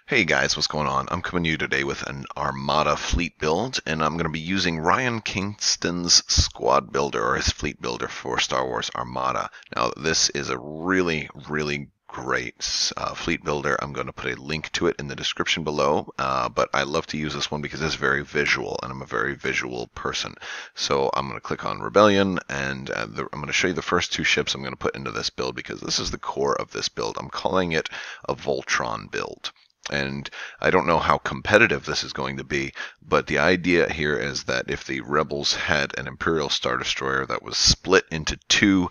Hey guys, what's going on? I'm coming to you today with an Armada fleet build, and I'm going to be using Ryan Kingston's squad builder, or his fleet builder for Star Wars Armada. Now, this is a really great fleet builder. I'm going to put a link to it in the description below, but I love to use this one because it's very visual, and I'm a very visual person. So I'm going to click on Rebellion, and I'm going to show you the first two ships I'm going to put into this build because this is the core of this build. I'm calling it a Voltron build. And I don't know how competitive this is going to be, but the idea here is that if the Rebels had an Imperial Star Destroyer that was split into two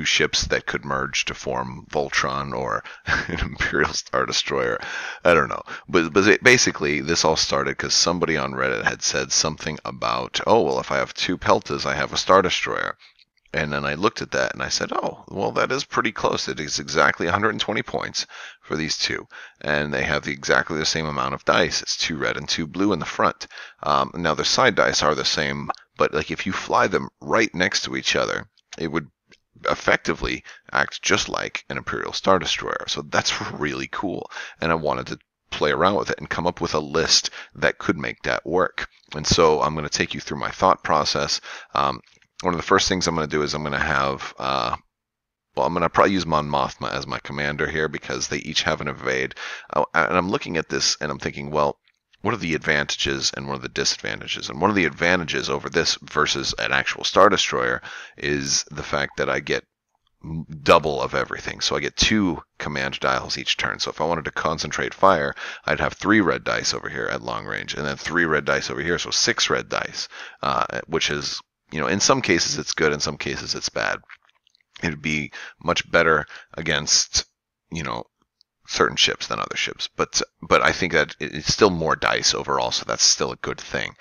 ships that could merge to form Voltron or an Imperial Star Destroyer, I don't know. But basically, this all started because somebody on Reddit had said something about, oh, well, if I have two Peltas, I have a Star Destroyer. And then I looked at that and I said, oh, well, that is pretty close. It is exactly 120 points for these two. And they have exactly the same amount of dice. It's 2 red and 2 blue in the front. Now, the side dice are the same, but like if you fly them right next to each other, it would effectively act just like an Imperial Star Destroyer. So that's really cool. And I wanted to play around with it and come up with a list that could make that work. And so I'm going to take you through my thought process. One of the first things I'm going to do is I'm going to have, I'm going to probably use Mon Mothma as my commander here because they each have an evade. And I'm looking at this and I'm thinking, well, what are the advantages and what are the disadvantages? And one of the advantages over this versus an actual Star Destroyer is the fact that I get double of everything. So I get 2 command dials each turn. So if I wanted to concentrate fire, I'd have 3 red dice over here at long range and then 3 red dice over here. So 6 red dice, which is, in some cases it's good, in some cases it's bad. It would be much better against, certain ships than other ships. But I think that it's still more dice overall, so that's still a good thing.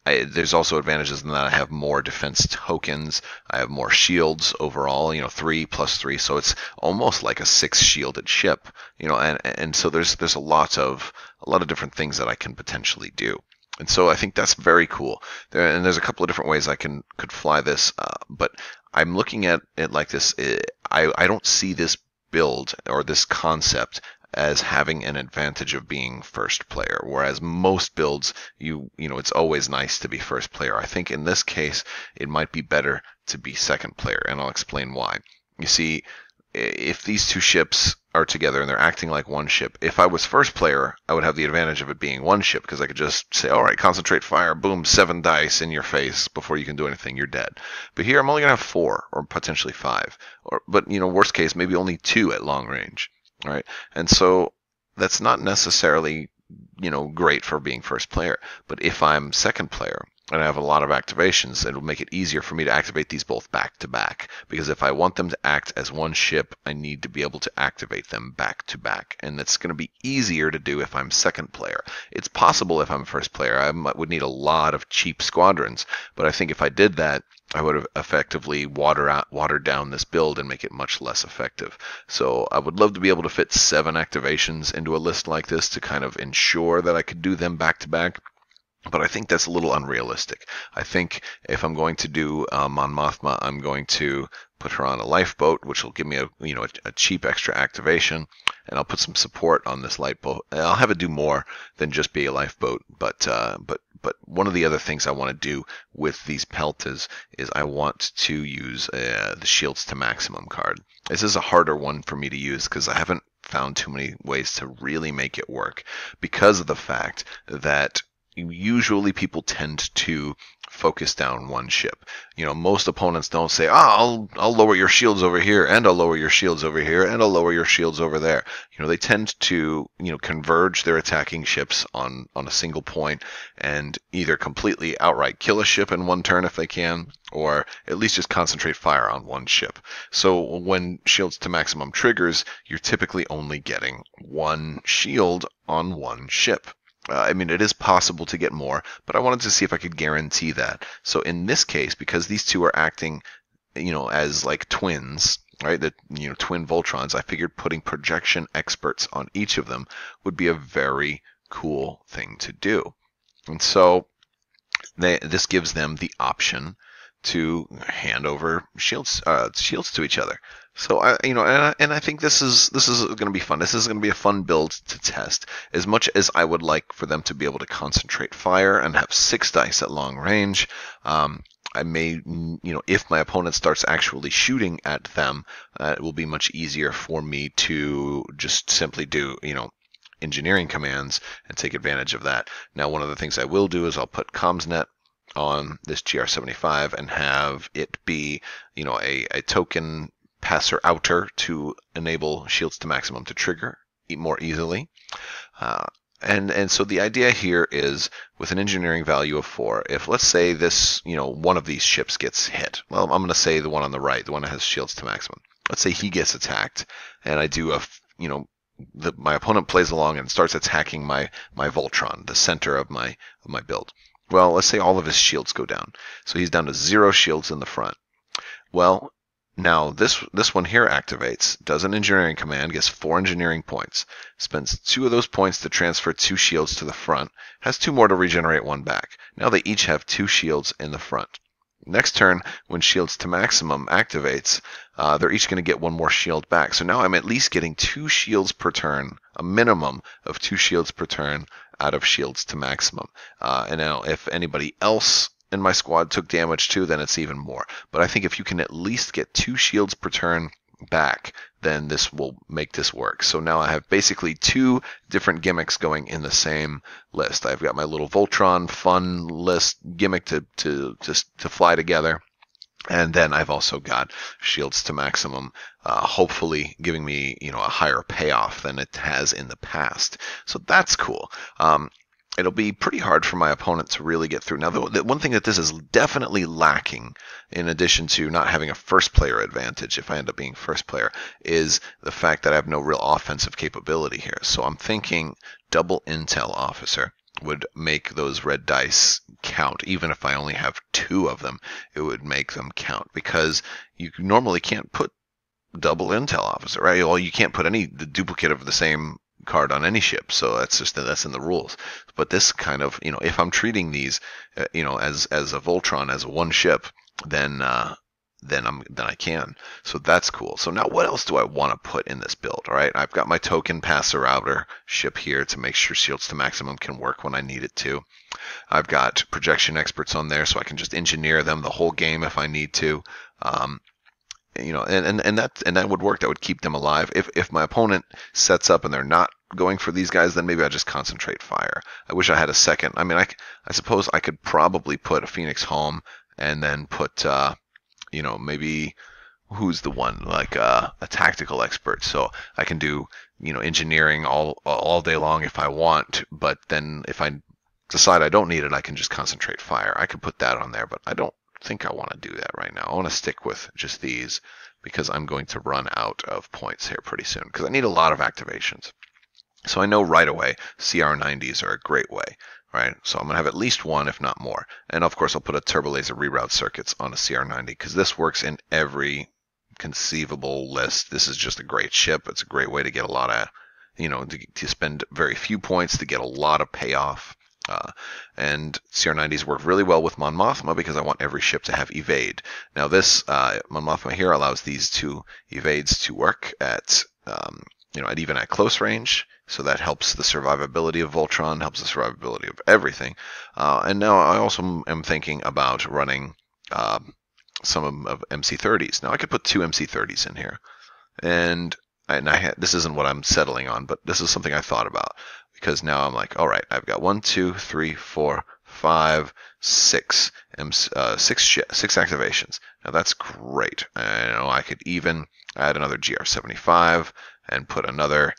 There's also advantages in that I have more defense tokens. I have more shields overall, 3 plus 3, so it's almost like a 6 shielded ship, and so there's a lot of different things that I can potentially do. And so I think that's very cool. And there's a couple of different ways I could fly this, but I'm looking at it like this. I don't see this build or this concept as having an advantage of being first player, whereas most builds, it's always nice to be first player. I think in this case, it might be better to be second player, and I'll explain why. You see, if these two ships are together and they're acting like one ship, if I was first player, I would have the advantage of it being one ship because I could just say, all right, concentrate fire, boom, 7 dice in your face before you can do anything, you're dead. But here I'm only going to have 4 or potentially 5, but worst case, maybe only 2 at long range. All right, and so that's not necessarily great for being first player. But if I'm second player and I have a lot of activations, it'll make it easier for me to activate these both back to back. Because if I want them to act as one ship, I need to be able to activate them back to back. And that's going to be easier to do if I'm second player. It's possible if I'm first player. I would need a lot of cheap squadrons. But I think if I did that, I would have effectively watered down this build and make it much less effective. So I would love to be able to fit 7 activations into a list like this to kind of ensure that I could do them back to back. But I think that's a little unrealistic. I think if I'm going to do Mon Mothma, I'm going to put her on a lifeboat, which will give me a cheap extra activation, and I'll put some support on this lifeboat. I'll have it do more than just be a lifeboat, but one of the other things I want to do with these Peltas is I want to use the Shields to Maximum card. This is a harder one for me to use because I haven't found too many ways to really make it work because of the fact that usually people tend to focus down one ship. Most opponents don't say, I'll lower your shields over here, and I'll lower your shields over here, and I'll lower your shields over there. They tend to, converge their attacking ships on a single point and either completely outright kill a ship in one turn if they can, or at least just concentrate fire on one ship. So when Shields to Maximum triggers, you're typically only getting 1 shield on 1 ship. It is possible to get more, but I wanted to see if I could guarantee that. So in this case, because these two are acting, as like twins, right? The twin Voltrons, I figured putting projection experts on each of them would be a very cool thing to do. And so this gives them the option to hand over shields to each other. So and I think this is going to be fun. This is going to be a fun build to test. As much as I would like for them to be able to concentrate fire and have 6 dice at long range, I may, if my opponent starts actually shooting at them, it will be much easier for me to just simply do, engineering commands and take advantage of that. Now, one of the things I will do is I'll put CommsNet on this GR75 and have it be, a token passer outer to enable shields to maximum to trigger more easily. And so the idea here is with an engineering value of 4, if let's say this, one of these ships gets hit, well, I'm going to say the one on the right, the one that has shields to maximum. Let's say he gets attacked, and I do my opponent plays along and starts attacking my Voltron, the center of my build. Well, let's say all of his shields go down, so he's down to 0 shields in the front. Well, now this one here activates, does an engineering command, gets 4 engineering points, spends 2 of those points to transfer 2 shields to the front, has 2 more to regenerate 1 back. Now they each have 2 shields in the front. Next turn, when shields to maximum activates, they're each going to get 1 more shield back. So now I'm at least getting 2 shields per turn, a minimum of 2 shields per turn out of shields to maximum. And now if anybody else in my squad took damage too, then it's even more. But I think if you can at least get 2 shields per turn back, then this will make this work. So now I have basically 2 different gimmicks going in the same list. I've got my little Voltron fun list gimmick to fly together. And then I've also got shields to maximum, hopefully giving me, a higher payoff than it has in the past. So that's cool. It'll be pretty hard for my opponent to really get through. Now, the one thing that this is definitely lacking, in addition to not having a first player advantage if I end up being first player, is the fact that I have no real offensive capability here. So I'm thinking double intel officer would make those red dice count. Even if I only have 2 of them, it would make them count, because you normally can't put double intel officer, right? Well, you can't put the duplicate of the same card on any ship, so that's in the rules. But this kind of, if I'm treating these, as a Voltron, as a 1 ship, then I can. So that's cool. So now what else do I want to put in this build? All right, I've got my token passer outer ship here to make sure shields to maximum can work when I need it to. I've got projection experts on there, so I can just engineer them the whole game if I need to. And that would work. That would keep them alive. If my opponent sets up and they're not going for these guys, then maybe I just concentrate fire. I wish I had a second. I mean, I suppose I could probably put a Phoenix home and then put maybe who's the one, like a tactical expert, so I can do engineering all day long if I want. But then if I decide I don't need it, I can just concentrate fire. I could put that on there, but I don't think I want to do that right now. I want to stick with just these because I'm going to run out of points here pretty soon, because I need a lot of activations. So I know right away CR90s are a great way, right? So I'm going to have at least 1, if not more. And of course I'll put a turbo laser reroute circuits on a CR90, because this works in every conceivable list. This is just a great ship. It's a great way to get a lot of, to spend very few points to get a lot of payoff. And CR90s work really well with Mon Mothma because I want every ship to have evade. Now this Mon Mothma here allows these 2 evades to work at even at close range, so that helps the survivability of Voltron, helps the survivability of everything. And now I also am thinking about running some of MC30s. Now I could put 2 MC30s in here, and this isn't what I'm settling on, but this is something I thought about. Because now I'm like, all right, I've got 1, 2, 3, 4, 5, 6 activations. Now that's great. I could even add another GR75 and put another,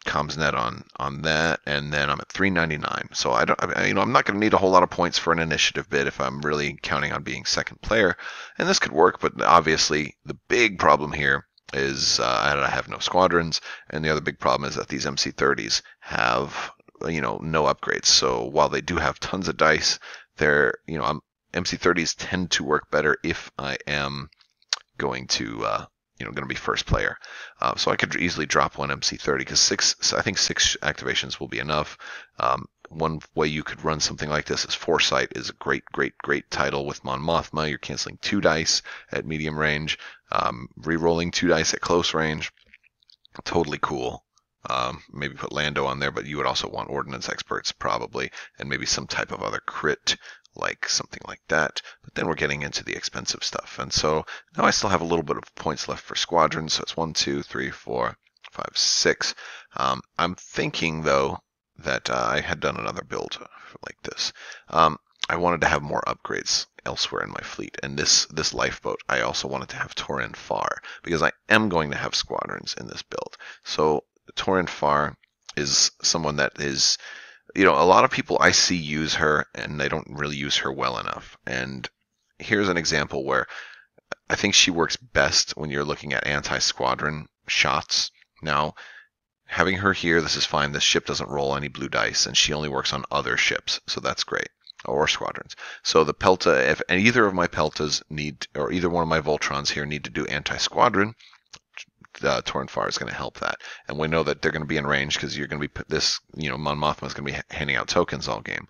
CommsNet on that, and then I'm at 399. So I'm not going to need a whole lot of points for an initiative bid if I'm really counting on being second player, and this could work. But obviously, the big problem here is I have no squadrons, and the other big problem is that these MC30s have no upgrades. So while they do have tons of dice, MC30s tend to work better if I am going to be first player. So I could easily drop 1 MC30 because I think 6 activations will be enough. One way you could run something like this is Foresight is a great title with Mon Mothma. You're canceling 2 dice at medium range. Rerolling 2 dice at close range, totally cool. Maybe put Lando on there, but you would also want Ordnance Experts probably, and maybe some type of other crit, like something like that. But then we're getting into the expensive stuff. And so now I still have a little bit of points left for squadrons. So it's 1, 2, 3, 4, 5, 6. I'm thinking, though, that I had done another build like this. I wanted to have more upgrades elsewhere in my fleet, and this lifeboat I also wanted to have Torin Far, because I am going to have squadrons in this build. So Torin Far is someone that is, a lot of people I see use her, and they don't really use her well enough. And here's an example where I think she works best when you're looking at anti-squadron shots. Now, having her here, this is fine. This ship doesn't roll any blue dice, and she only works on other ships, so that's great. Or squadrons. So the Pelta, if either of my Peltas need, or either one of my Voltrons here need to do anti-squadron, Torin Far is going to help that. And we know that they're going to be in range because you're going to be, Mon Mothma is going to be handing out tokens all game.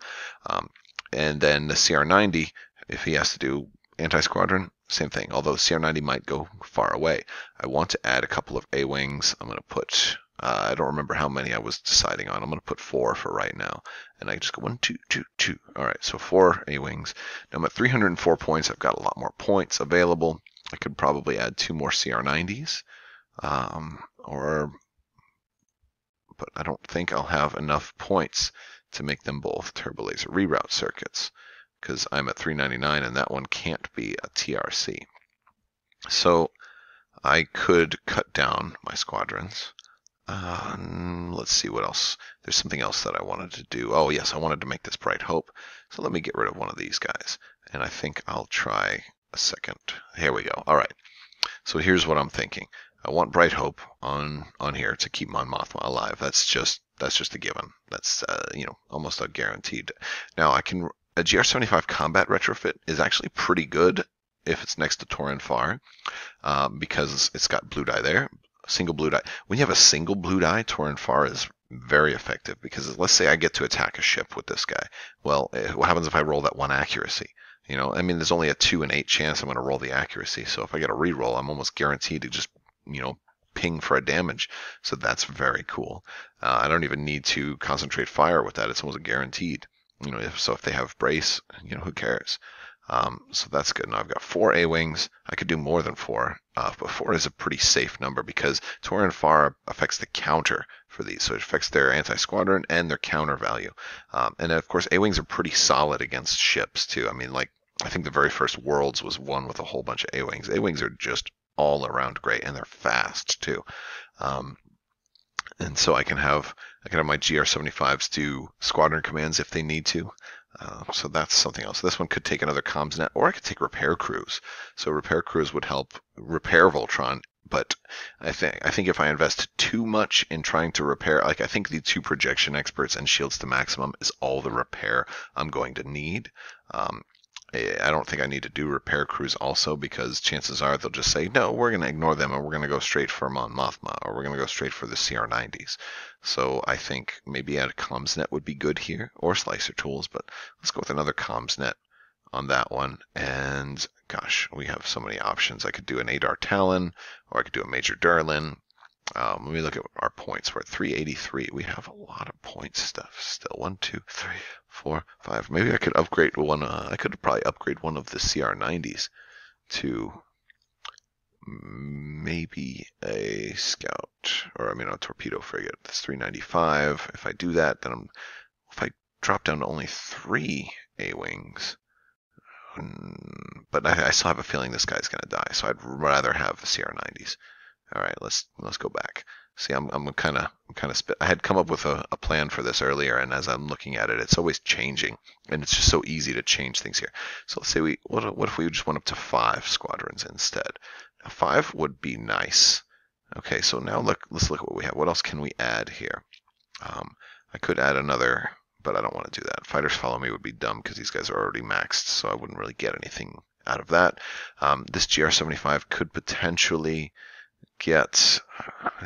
And then the CR90, if he has to do anti-squadron, same thing. Although CR90 might go far away. I want to add a couple of A-Wings. I'm going to put, I don't remember how many I was deciding on. I'm going to put 4 for right now. And I just go 1, 2, 2, 2. All right, so 4 A-Wings. Now I'm at 304 points. I've got a lot more points available. I could probably add 2 more CR90s. But I don't think I'll have enough points to make them both turbo laser reroute circuits, because I'm at 399 and that one can't be a TRC. So I could cut down my squadrons. Let's see what else. There's something else that I wanted to do. Oh yes, I wanted to make this Bright Hope. So let me get rid of one of these guys. And I think I'll try a second. Here we go. All right. So here's what I'm thinking. I want Bright Hope on here to keep Mon Mothma alive. That's just a given. That's almost a guaranteed. Now a GR75 combat retrofit is actually pretty good if it's next to Torin Far, because it's got blue dye there, single blue dye. When you have a single blue dye, Torin Far is very effective, because let's say I get to attack a ship with this guy. Well, what happens if I roll that 1 accuracy? There's only a 2 in 8 chance I'm going to roll the accuracy. So if I get a reroll, I'm almost guaranteed to just ping for a damage. So that's very cool. I don't even need to concentrate fire with that. It's almost guaranteed. If they have brace, who cares? So that's good. Now I've got 4 A-Wings. I could do more than 4, but 4 is a pretty safe number, because Torin Far affects the counter for these. So it affects their anti-squadron and their counter value. And of course, A-Wings are pretty solid against ships too. I think the very first Worlds was won with a whole bunch of A-Wings. A-Wings are just all around great, and they're fast too. And so I can have my GR75s do squadron commands if they need to. So that's something else. This one could take another comms net, or I could take repair crews. So repair crews would help repair Voltron. But I think if I invest too much in trying to repair, I think the 2 projection experts and shields to maximum is all the repair I'm going to need. I don't think I need to do repair crews also, because chances are they'll just say, no, we're going to ignore them and we're going to go straight for Mon Mothma, or we're going to go straight for the CR90s. So I think maybe a comms net would be good here, or slicer tools, but let's go with another comms net on that one. And gosh, we have so many options. I could do an Adar Talon, or I could do a Major Durlin. Let me look at our points. We're at 383. We have a lot of points stuff still. 1, 2, 3, 4, 5. Maybe I could upgrade one. I could probably upgrade one of the CR90s to maybe a scout, or a torpedo frigate. That's 395. If I do that, then if I drop down to only 3 A-Wings, but I still have a feeling this guy's going to die. So I'd rather have the CR90s. All right, let's go back. See, I'm kind of I had come up with a plan for this earlier, and as I'm looking at it, it's always changing, and it's just so easy to change things here. So let's say what if we just went up to 5 squadrons instead? Now 5 would be nice. Okay, so now let's look at what we have. What else can we add here? I could add another, but I don't want to do that. Fighters Follow Me would be dumb, because these guys are already maxed, so I wouldn't really get anything out of that. This GR75 could potentially get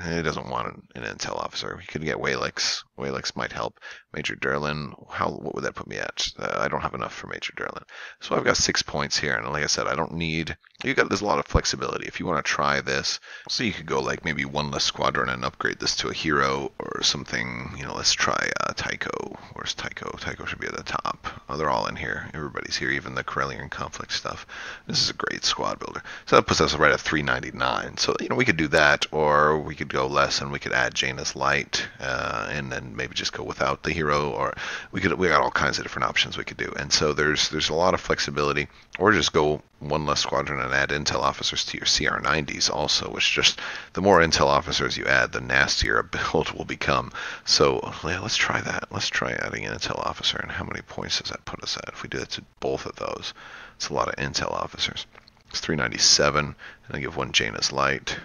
He doesn't want an intel officer. He could get Waylex. Waylex might help. Major Derlin, what would that put me at? I don't have enough for Major Derlin. So I've got 6 points here, and like I said, I don't need... There's a lot of flexibility. If you want to try this, so you could go like maybe one less squadron and upgrade this to a hero or something. Let's try Tycho. Where's Tycho? Tycho should be at the top. Oh, they're all in here. Everybody's here, even the Corellian conflict stuff. This is a great squad builder. So that puts us right at 399. So, we could do that, or we could go less and we could add Janus Light, and then maybe just go without the hero, or we got all kinds of different options we could do. And so there's a lot of flexibility, or just go one less squadron and add intel officers to your CR90s also, which just, the more intel officers you add, the nastier a build will become. So yeah, let's try that. Let's try adding an intel officer, and how many points does that put us at if we do that to both of those? It's a lot of intel officers. It's 397, and I give one Janus Light,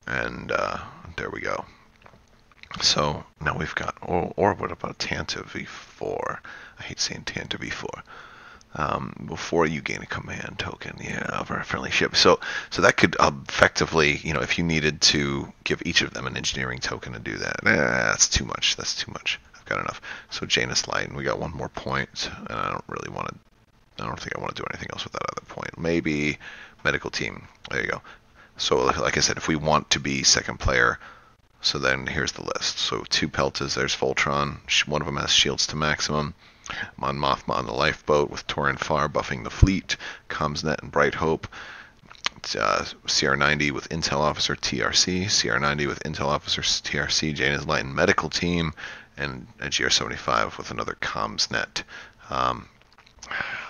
and there we go. So now we've got, or what about Tanta V4? I hate saying Tanta V4. Before you gain a command token, over a friendly ship. So that could effectively, if you needed to give each of them an engineering token to do that, that's too much. That's too much. I've got enough. So Janus Light, and we got one more point, and I don't think I want to do anything else with that other point. Maybe medical team. There you go. So like I said, if we want to be second player, so then here's the list. So 2 Peltas, there's Voltron. One of them has shields to maximum. Mon Mothma on the lifeboat with Torin Farr buffing the fleet. Comsnet and Bright Hope. CR90 with Intel Officer TRC. CR90 with Intel Officer TRC. Janus Light and medical team. And a GR75 with another Comsnet.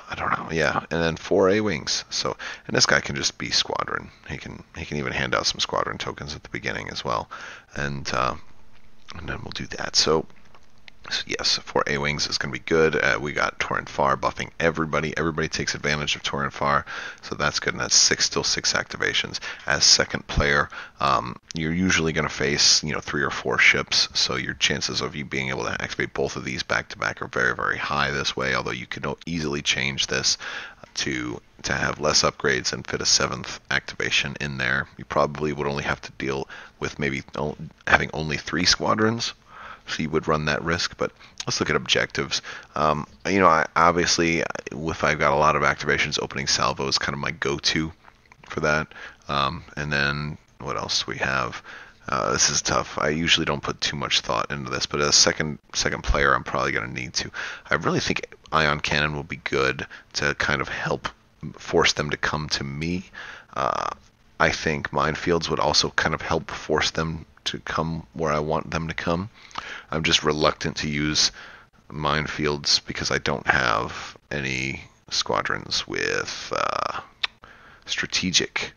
I don't know, yeah, and then 4 A-Wings. So, and this guy can just be squadron. He can even hand out some squadron tokens at the beginning as well, and then we'll do that. So yes, 4 A-Wings is going to be good. We got Torin Farr buffing everybody. Everybody takes advantage of Torin Farr, so that's good. And that's still six activations. As second player, you're usually going to face 3 or 4 ships, so your chances of you being able to activate both of these back to back are very, very high this way. Although you can easily change this to have less upgrades and fit a 7th activation in there. You probably would only have to deal with maybe having only 3 squadrons. So you would run that risk, but let's look at objectives. I obviously, if I've got a lot of activations, opening salvo is kind of my go-to for that. And then what else do we have? This is tough. I usually don't put too much thought into this, but as second player, I'm probably going to need to. I really think ion cannon will be good to kind of help force them to come to me. I think minefields would also kind of help force them to come where I want them to come. I'm just reluctant to use minefields because I don't have any squadrons with strategic,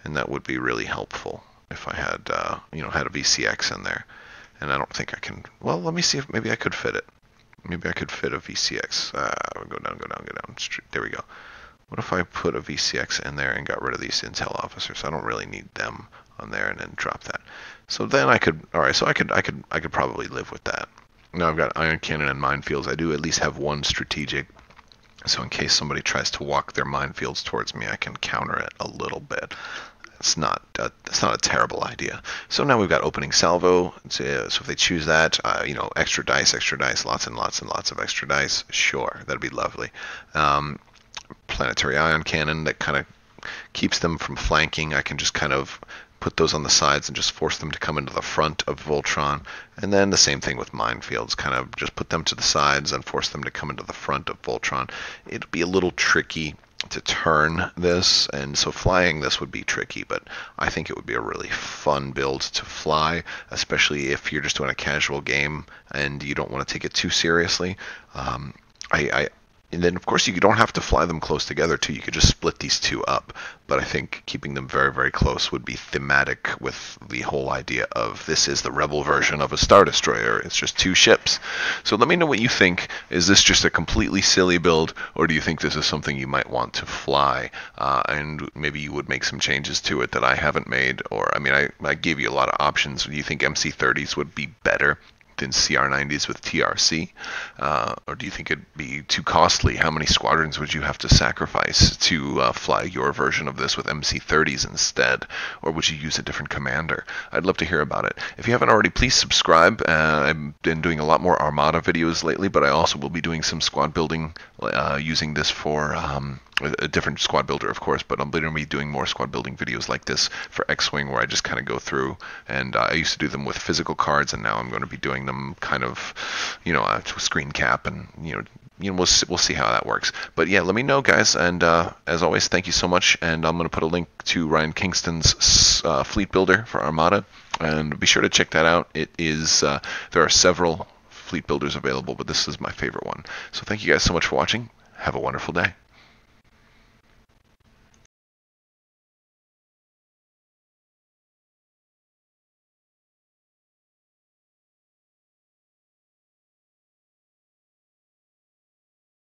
and that would be really helpful if I had had a VCX in there. And I don't think I can. Well, let me see if maybe I could fit it. Maybe I could fit a VCX. Go down. There we go. What if I put a VCX in there and got rid of these intel officers? I don't really need them on there, and then drop that. So then I could, all right, so I could probably live with that. Now I've got ion cannon and minefields. I do at least have one strategic, so in case somebody tries to walk their minefields towards me, I can counter it a little bit. It's not a terrible idea. So now we've got opening salvo. So if they choose that, extra dice, lots and lots of extra dice. Sure, that'd be lovely. Planetary ion cannon that kind of keeps them from flanking. I can just kind of put those on the sides and just force them to come into the front of Voltron. And then the same thing with minefields, kind of just put them to the sides and force them to come into the front of Voltron. It'll be a little tricky to turn this, and so flying this would be tricky, but I think it would be a really fun build to fly, especially if you're just doing a casual game and you don't want to take it too seriously. And then, of course, you don't have to fly them close together, too. You could just split these two up. But I think keeping them very, very close would be thematic with the whole idea of this is the Rebel version of a Star Destroyer. It's just 2 ships. So let me know what you think. Is this just a completely silly build, or do you think this is something you might want to fly? And maybe you would make some changes to it that I haven't made. Or, I gave you a lot of options. Do you think MC30s would be better than CR90s with TRC? Or do you think it'd be too costly? How many squadrons would you have to sacrifice to fly your version of this with MC30s instead? Or would you use a different commander? I'd love to hear about it. If you haven't already, please subscribe. I've been doing a lot more Armada videos lately, but I also will be doing some squad building using this for a different squad builder, of course, but I'm going to be doing more squad building videos like this for X-Wing, where I just kind of go through, and I used to do them with physical cards, and now I'm going to be doing them kind of, to a screen cap, and we'll see how that works. But yeah, let me know, guys, and as always, thank you so much, and I'm going to put a link to Ryan Kingston's fleet builder for Armada, and be sure to check that out. It is there are several fleet builders available, but this is my favorite one. So thank you guys so much for watching. Have a wonderful day.